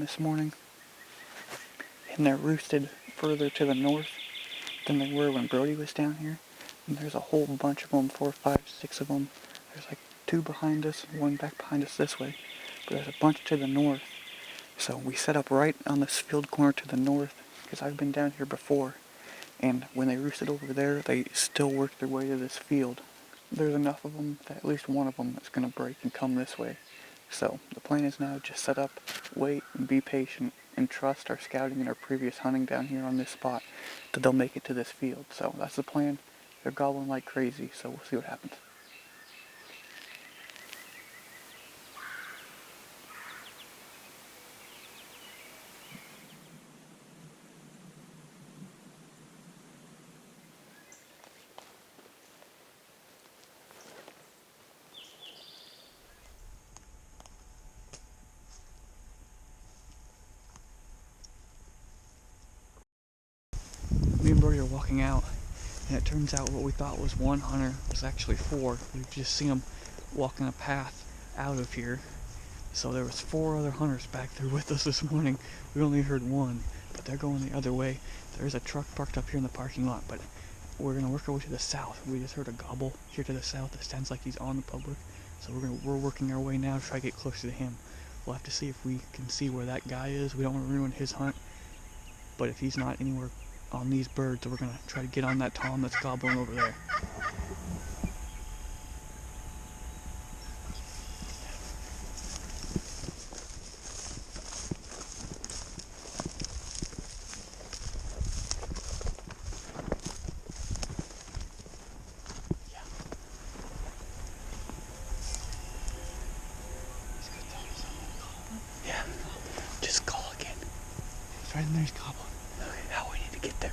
this morning, and they're roosted further to the north than they were when Brody was down here. And there's a whole bunch of them, 4, 5, 6 of them. There's like 2 behind us, 1 back behind us this way. But there's a bunch to the north. So we set up right on this field corner to the north, because I've been down here before. And when they roosted over there, they still worked their way to this field. There's enough of them that at least one of them is going to break and come this way. So the plan is now just set up, wait, and be patient, and trust our scouting and our previous hunting down here on this spot that they'll make it to this field. So that's the plan. They're gobbling like crazy, so we'll see what happens. Me and Brody are walking out, and it turns out what we thought was 1 hunter was actually 4. We've just seen them walking a path out of here. So there was 4 other hunters back there with us this morning. We only heard 1, but they're going the other way. There's a truck parked up here in the parking lot, but we're gonna work our way to the south. We just heard a gobble here to the south. It sounds like he's on the public, so we're working our way now to try to get closer to him. We'll have to see if we can see where that guy is. We don't want to ruin his hunt, but if he's not anywhere on these birds, we're gonna try to get on that tom that's gobbling over there. Yeah, just call again. It's right in there, he's gobbling. Okay, now we need to get there.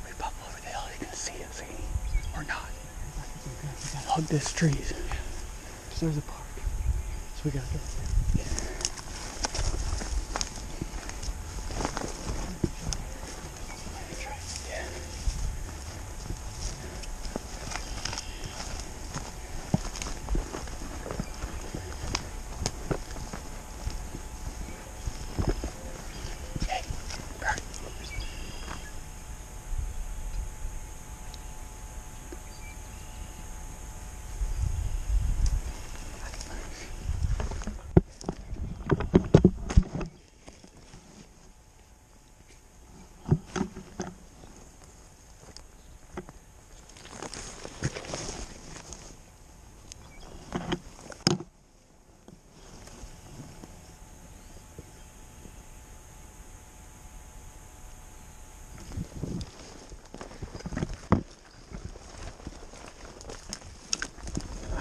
We pop over the hill, he's gonna see us, or not. Hug this trees. Yeah. There's a park, so we gotta get there. Yeah.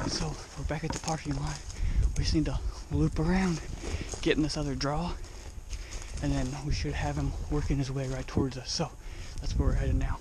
So we're back at the parking lot. We just need to loop around, get in this other draw, and then we should have him working his way right towards us. So that's where we're headed now.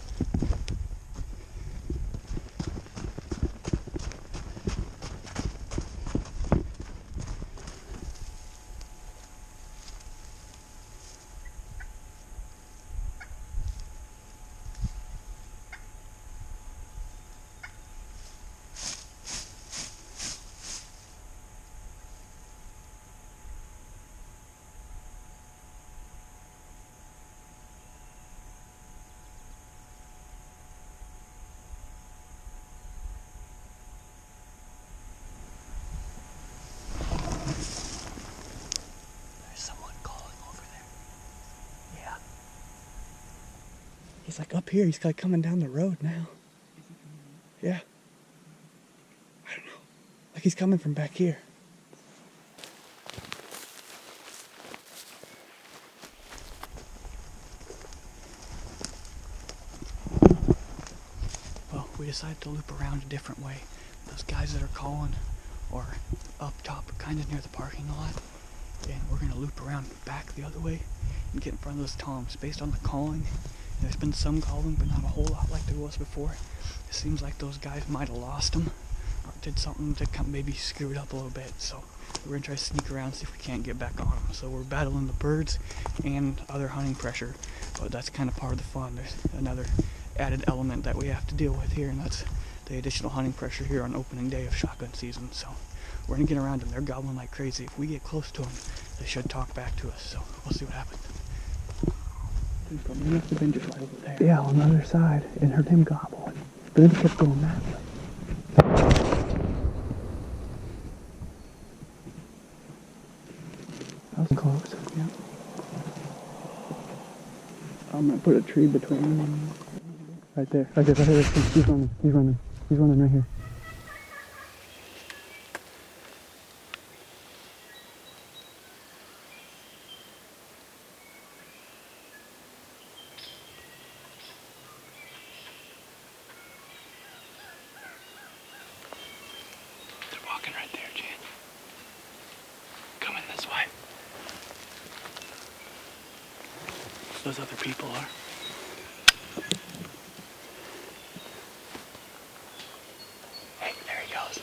He's like up here. He's like coming down the road now. Yeah. I don't know. Like he's coming from back here. Well, we decided to loop around a different way. Those guys that are calling are up top, kind of near the parking lot. And we're going to loop around back the other way and get in front of those toms. Based on the calling, there's been some calling, but not a whole lot like there was before. It seems like those guys might have lost them, or did something to maybe screw it up a little bit. So we're going to try to sneak around, see if we can't get back on them. So we're battling the birds and other hunting pressure, but that's kind of part of the fun. There's another added element that we have to deal with here, and that's the additional hunting pressure here on opening day of shotgun season. So We're gonna get around them. They're gobbling like crazy. If we get close to them, they should talk back to us. So we'll see what happens. They must have been just right over there. Yeah, on the other side, and heard him gobbling. But then he kept going that way. That was close. Yeah. I'm gonna put a tree between them. Right there. Right there. He's running. He's running. He's running right here. They're walking right there, Jan. Coming this way. Those other people are. Hey, there he goes.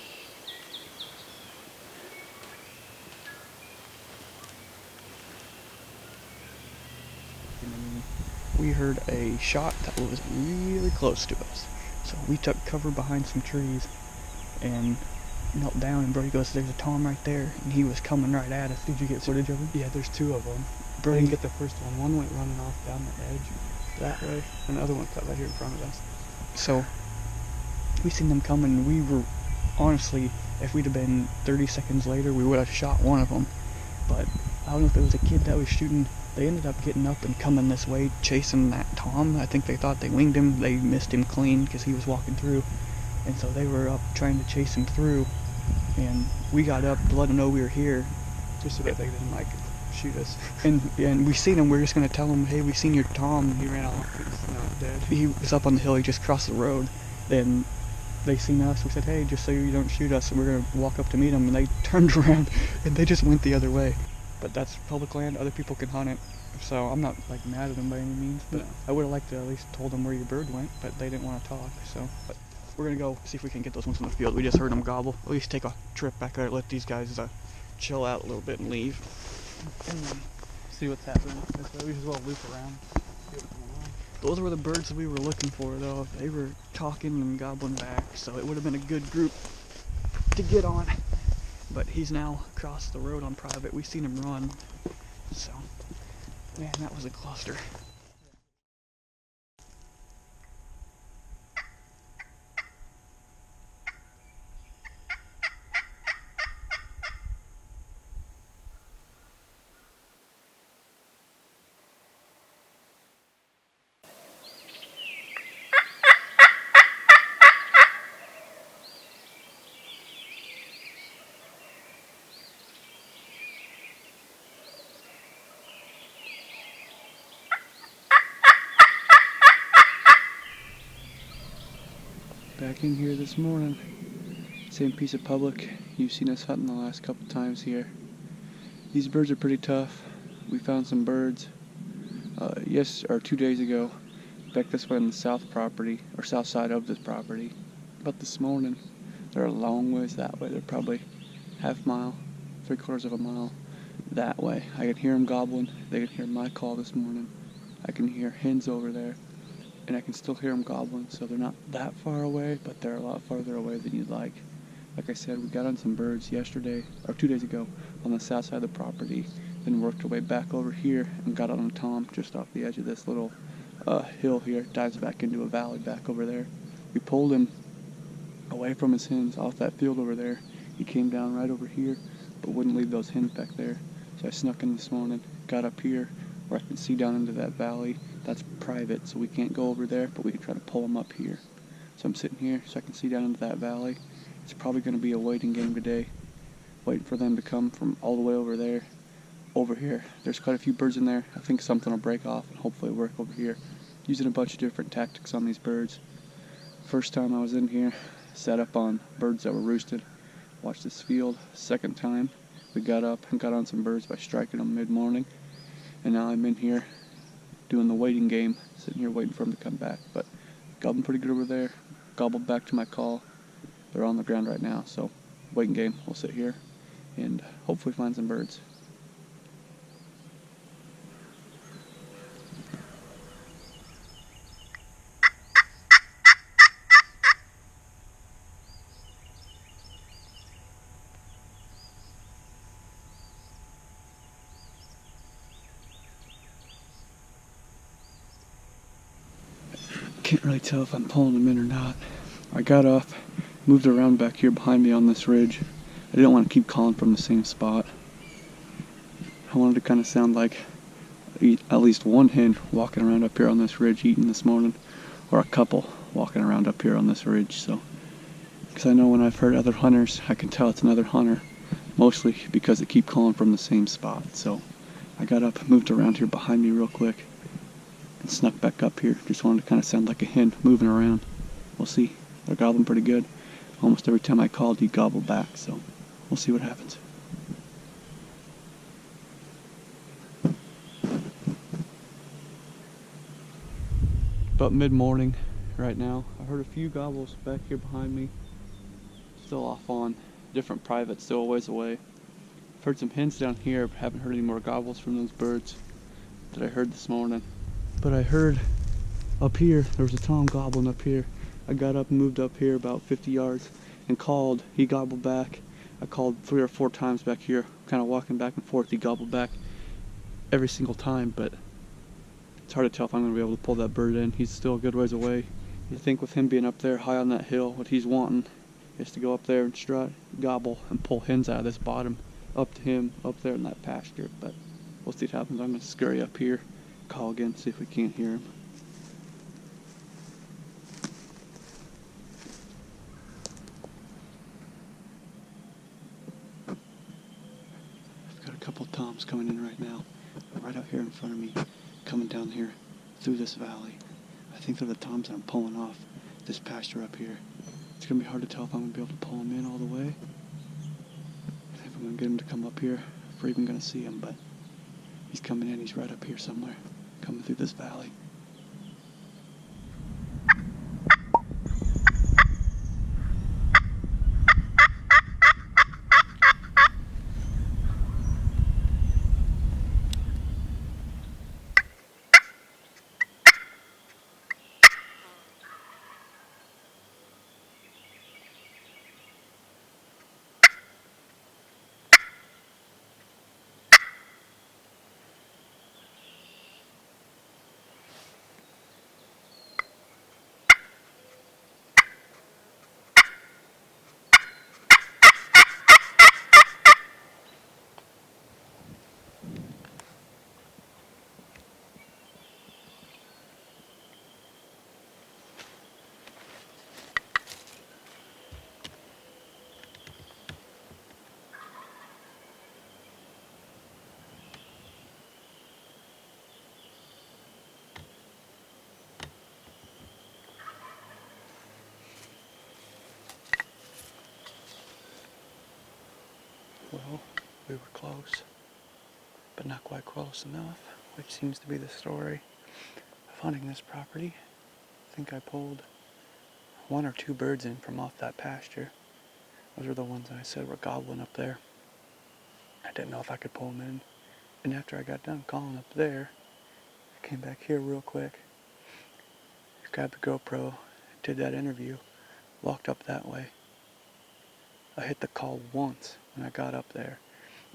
We heard a shot that was really close to us. So we took cover behind some trees and knelt down, and Brody goes, there's a Tom right there, and he was coming right at us. Did you get footage of him? Yeah, there's two of them. Brody, I didn't get the first one. One went running off down the edge that way, and the other one cut right here in front of us. So we seen them coming, and we were, honestly, if we'd have been 30 seconds later, we would have shot one of them. But I don't know if it was a kid that was shooting. They ended up getting up and coming this way, chasing that Tom. I think they thought they winged him. They missed him clean because he was walking through. And so they were up trying to chase him through. And we got up to let them know we were here. Just so that they didn't, like, shoot us. And we seen him. We were just going to tell him, hey, we seen your Tom. He ran off. He's not dead. He was up on the hill. He just crossed the road. Then they seen us. We said, hey, just so you don't shoot us, we're going to walk up to meet him. And they turned around, and they just went the other way. But that's public land. Other people can hunt it. So I'm not, like, mad at them by any means. But No. I would have liked to at least told them where your bird went, but they didn't want to talk. So but we're going to go see if we can get those ones in the field. We just heard them gobble. At least take a trip back there, let these guys chill out a little bit and leave. And then see what's happening. This way we just well loop around. See what's going on. Those were the birds that we were looking for, though. They were talking and gobbling back, so it would have been a good group to get on. But he's now across the road on private. We've seen him run. So, man, that was a cluster. Back in here this morning. Same piece of public. You've seen us hunting the last couple times here. These birds are pretty tough. We found some birds 2 days ago back this way on the south property, or south side of this property. But this morning, they're a long ways that way. They're probably half mile, 3/4 of a mile that way. I can hear them gobbling. They can hear my call this morning. I can hear hens over there. And I can still hear them gobbling, so they're not that far away, but they're a lot farther away than you'd like. Like I said, we got on some birds 2 days ago, on the south side of the property, then worked our way back over here and got on a Tom just off the edge of this little hill here, dives back into a valley back over there. We pulled him away from his hens off that field over there. He came down right over here, but wouldn't leave those hens back there. So I snuck in this morning, got up here where I can see down into that valley. That's private, so we can't go over there, but we can try to pull them up here. So I'm sitting here so I can see down into that valley. It's probably going to be a waiting game today, waiting for them to come from all the way over there, over here. There's quite a few birds in there. I think something will break off and hopefully work over here. Using a bunch of different tactics on these birds. First time I was in here, set up on birds that were roosted. Watched this field. Second time, we got up and got on some birds by striking them mid-morning. And now I'm in here doing the waiting game, sitting here waiting for them to come back. But got them pretty good over there, gobbled back to my call. They're on the ground right now, so waiting game. We'll sit here and hopefully find some birds. can't really tell if I'm pulling them in or not. I got up, moved around back here behind me on this ridge. I didn't want to keep calling from the same spot. I wanted to kind of sound like at least one hen walking around up here on this ridge eating this morning, or a couple walking around up here on this ridge. So, because I know when I've heard other hunters, I can tell it's another hunter, mostly because they keep calling from the same spot. So I got up, moved around here behind me real quick, and snuck back up here. Just wanted to kind of sound like a hen moving around. We'll see. They're gobbling pretty good. Almost every time I called, he'd gobble back, so we'll see what happens. About mid-morning right now. I heard a few gobbles back here behind me. Still off on different privates, still a ways away. I've heard some hens down here, but haven't heard any more gobbles from those birds that I heard this morning. But I heard up here, there was a tom gobbling up here. I got up and moved up here about 50 yards and called. He gobbled back. I called 3 or 4 times back here, kind of walking back and forth. He gobbled back every single time, but it's hard to tell if I'm going to be able to pull that bird in. He's still a good ways away. I think with him being up there high on that hill, what he's wanting is to go up there and strut, gobble, and pull hens out of this bottom up to him up there in that pasture. But we'll see what happens. I'm going to scurry up here, call again, see if we can't hear him. I've got a couple toms coming in right now, right out here in front of me, coming down here through this valley. I think they're the toms that I'm pulling off this pasture up here. It's going to be hard to tell if I'm going to be able to pull him in all the way. If I'm going to get him to come up here, if we're even going to see him, but he's coming in. He's right up here somewhere, coming through this valley. Well, we were close, but not quite close enough, which seems to be the story of hunting this property. I think I pulled 1 or 2 birds in from off that pasture. Those were the ones that I said were gobbling up there. I didn't know if I could pull them in. And after I got done calling up there, I came back here real quick, grabbed the GoPro, did that interview, walked up that way. I hit the call once when I got up there,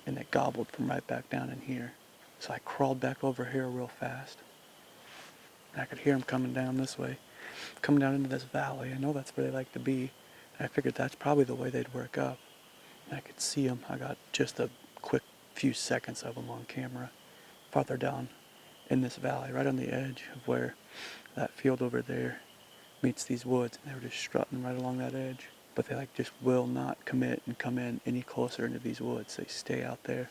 and it gobbled from right back down in here. So I crawled back over here real fast. And I could hear them coming down this way, coming down into this valley. I know that's where they like to be. And I figured that's probably the way they'd work up. And I could see them. I got just a quick few seconds of them on camera, farther down in this valley, right on the edge of where that field over there meets these woods. And they were just strutting right along that edge. But they just will not commit and come in any closer into these woods. They stay out there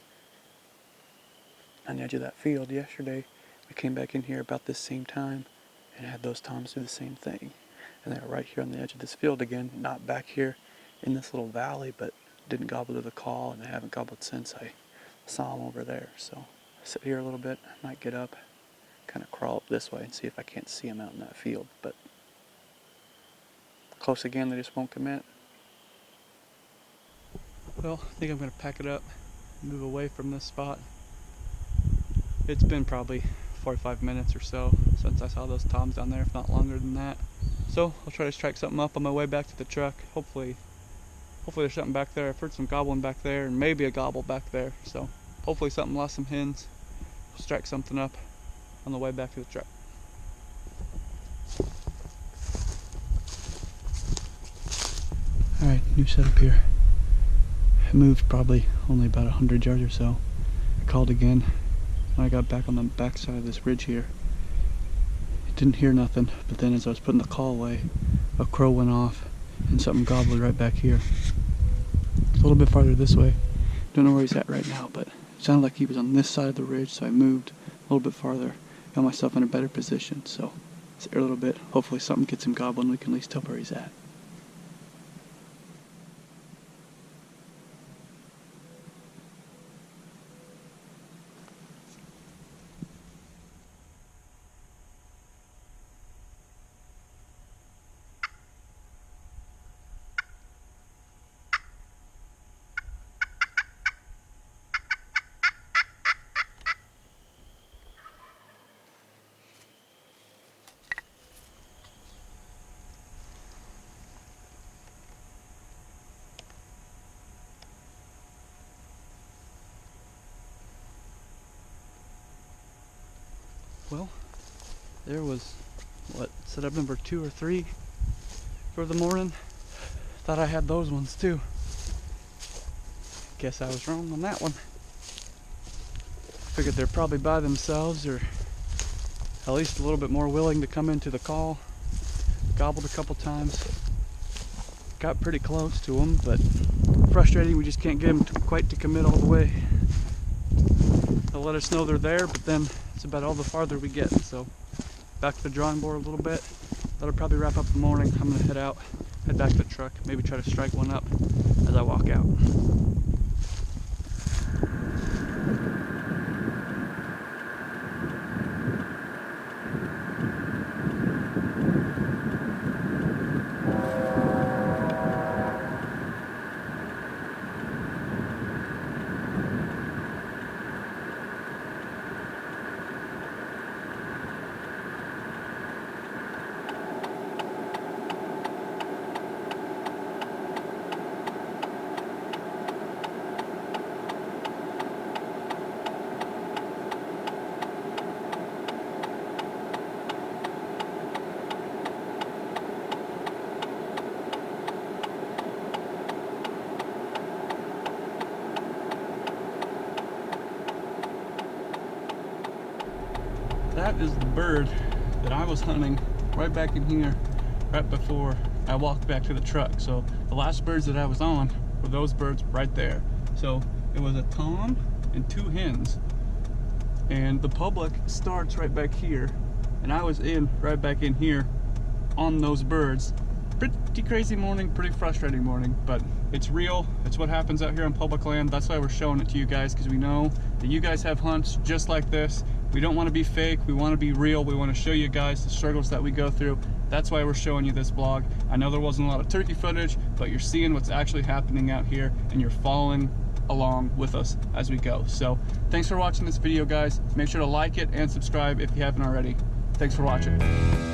on the edge of that field. Yesterday, we came back in here about this same time and had those toms do the same thing. And they were right here on the edge of this field again, not back here in this little valley, but didn't gobble to the call, and they haven't gobbled since I saw them over there. So I sit here a little bit, I might get up, kind of crawl up this way and see if I can't see them out in that field. But close again, they just won't commit. Well, I think I'm going to pack it up, move away from this spot. It's been probably 45 minutes or so since I saw those toms down there, if not longer than that. So I'll try to strike something up on my way back to the truck. Hopefully there's something back there. I've heard some gobbling back there and maybe a gobble back there. So hopefully something lost some hens. We'll strike something up on the way back to the truck. Alright, new setup here. I moved probably only about 100 yards or so. I called again. When I got back on the back side of this ridge here, I didn't hear nothing, but then as I was putting the call away, a crow went off and something gobbled right back here. A little bit farther this way. Don't know where he's at right now, but it sounded like he was on this side of the ridge, so I moved a little bit farther, got myself in a better position. So sit here a little bit, hopefully something gets him gobbling, we can at least tell where he's at. Well, there was, what, setup number 2 or 3 for the morning. Thought I had those ones too. Guess I was wrong on that one. Figured they're probably by themselves, or at least a little bit more willing to come into the call. Gobbled a couple times. Got pretty close to them, but frustrating, we just can't get them quite to commit all the way. They'll let us know they're there, but then it's about all the farther we get. So back to the drawing board a little bit. That'll probably wrap up the morning. I'm gonna head back to the truck, maybe try to strike one up as I walk out. That is the bird that I was hunting right back in here, right before I walked back to the truck. So the last birds that I was on were those birds right there. So it was a tom and 2 hens. And the public starts right back here. And I was right back in here on those birds. Pretty crazy morning, pretty frustrating morning, but it's real. It's what happens out here on public land. That's why we're showing it to you guys, because we know that you guys have hunts just like this. We don't want to be fake, we want to be real. We want to show you guys the struggles that we go through. That's why we're showing you this vlog. I know there wasn't a lot of turkey footage, but you're seeing what's actually happening out here, and you're following along with us as we go. So thanks for watching this video, guys. Make sure to like it and subscribe if you haven't already. Thanks for watching.